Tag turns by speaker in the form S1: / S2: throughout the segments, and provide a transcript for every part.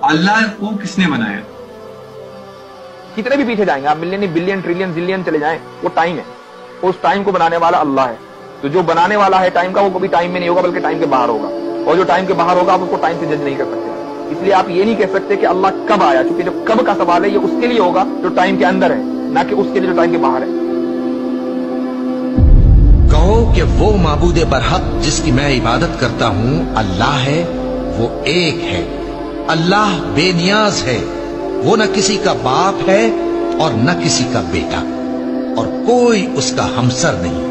S1: अल्लाह को किसने बनाया?
S2: कितने भी पीछे जाएंगे आप, मिलियन बिलियन ट्रिलियन जिलियन चले जाएं, वो टाइम है। उस टाइम को बनाने वाला अल्लाह है। तो जो बनाने वाला है टाइम का, वो कभी टाइम में नहीं होगा, बल्कि टाइम के बाहर होगा। और जो टाइम के बाहर होगा, आप उसको टाइम से जज नहीं कर सकते। इसलिए आप ये नहीं कह सकते कि अल्लाह कब आया, क्योंकि जो कब का सवाल है ये उसके लिए होगा जो टाइम के अंदर है, ना कि उसके लिए जो टाइम के बाहर है।
S3: कहो कि वो माबूदे बरहक जिसकी मैं इबादत करता हूं अल्लाह है, वो एक है। अल्लाह बेनियाज है, वो न किसी का बाप है और न किसी का बेटा, और कोई उसका हमसर नहीं।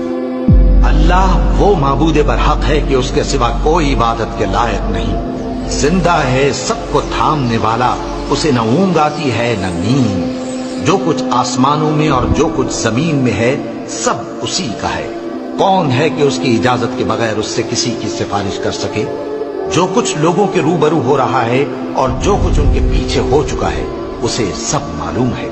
S3: अल्लाह वो माबूदे बरहक है कि उसके सिवा कोई इबादत के लायक नहीं। जिंदा है, सबको थामने वाला, उसे न ऊंघ आती है न नींद। जो कुछ आसमानों में और जो कुछ जमीन में है सब उसी का है। कौन है कि उसकी इजाजत के बगैर उससे किसी की सिफारिश कर सके? जो कुछ लोगों के रूबरू हो रहा है और जो कुछ उनके पीछे हो चुका है उसे सब मालूम है,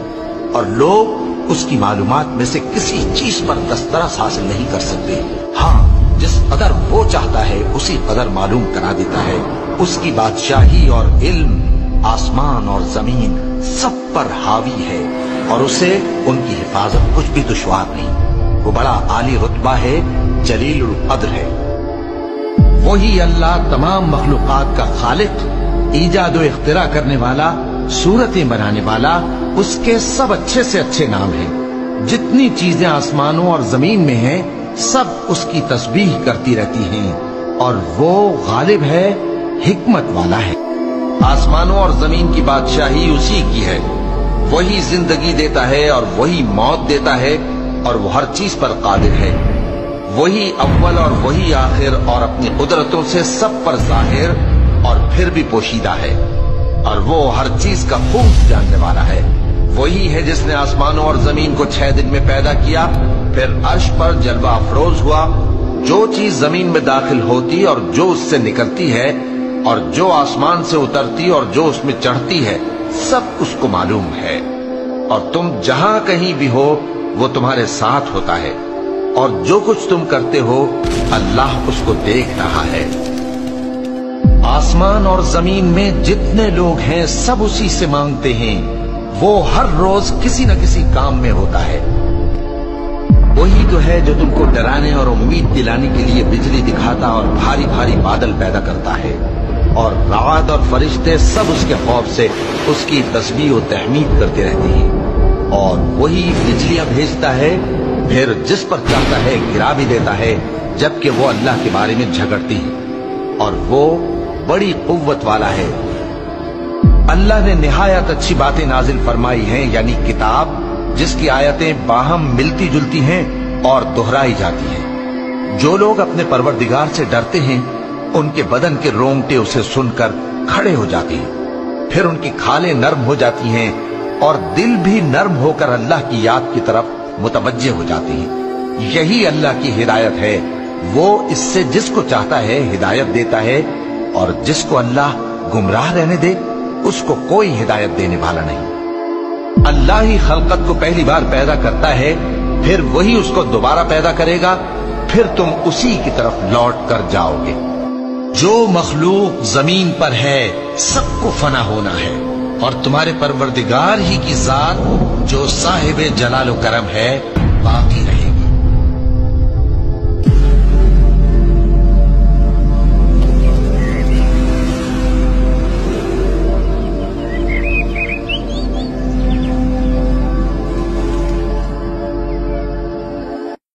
S3: और लोग उसकी मालूमात में से किसी चीज पर दस्तरस हासिल नहीं कर सकते। हाँ, जिस कदर वो चाहता है उसी कदर मालूम करा देता है। उसकी बादशाही और इल्म आसमान और जमीन सब पर हावी है, और उसे उनकी हिफाजत कुछ भी दुश्वार नहीं। वो बड़ा आली रुतबा है, जलीलुल कद्र है। वही अल्लाह तमाम मखलूकात का खालिक, ईजाद व इख्तिरा करने वाला, सूरतें बनाने वाला। उसके सब अच्छे से अच्छे नाम हैं। जितनी चीजें आसमानों और जमीन में हैं सब उसकी तस्बीह करती रहती हैं, और वो गालिब है, हिकमत वाला है। आसमानों और जमीन की बादशाही उसी की है। वही जिंदगी देता है और वही मौत देता है, और वो हर चीज पर कादिर है। वही अव्वल और वही आखिर, और अपनी कुदरतों से सब पर जाहिर और फिर भी पोशीदा है, और वो हर चीज का खूब जानने वाला है। वही है जिसने आसमानों और जमीन को 6 दिन में पैदा किया, फिर अर्श पर जलवा अफरोज हुआ। जो चीज जमीन में दाखिल होती और जो उससे निकलती है, और जो आसमान से उतरती और जो उसमें चढ़ती है, सब उसको मालूम है। और तुम जहां कहीं भी हो वो तुम्हारे साथ होता है, और जो कुछ तुम करते हो अल्लाह उसको देख रहा है। आसमान और जमीन में जितने लोग हैं सब उसी से मांगते हैं। वो हर रोज किसी न किसी काम में होता है। वही तो है जो तुमको डराने और उम्मीद दिलाने के लिए बिजली दिखाता और भारी भारी बादल पैदा करता है, और रात और फरिश्ते सब उसके खौफ से उसकी तस्बीह और तहमीद करते रहते हैं। और वही बिजलियां भेजता है, फिर जिस पर चाहता है गिरा भी देता है, जबकि वो अल्लाह के बारे में झगड़ती है, और वो बड़ी कुव्वत वाला है। अल्लाह ने निहायत अच्छी बातें नाजिल फरमाई हैं, यानी किताब जिसकी आयतें बाहम मिलती जुलती हैं और दोहराई जाती हैं। जो लोग अपने परवरदिगार से डरते हैं उनके बदन के रोंगटे उसे सुनकर खड़े हो जाते हैं, फिर उनकी खालें नर्म हो जाती हैं और दिल भी नर्म होकर अल्लाह की याद की तरफ मुतवज्जे हो जाते हैं। यही अल्लाह की हिदायत है। वो इससे जिसको चाहता है हिदायत देता है, और जिसको अल्लाह गुमराह रहने दे उसको कोई हिदायत देने वाला नहीं। अल्लाह ही खलकत को पहली बार पैदा करता है, फिर वही उसको दोबारा पैदा करेगा, फिर तुम उसी की तरफ लौट कर जाओगे। जो मखलूक जमीन पर है सबको फना होना है, और तुम्हारे परवरदिगार ही की जात जो साहिब जलाल व करम है बाकी रहे।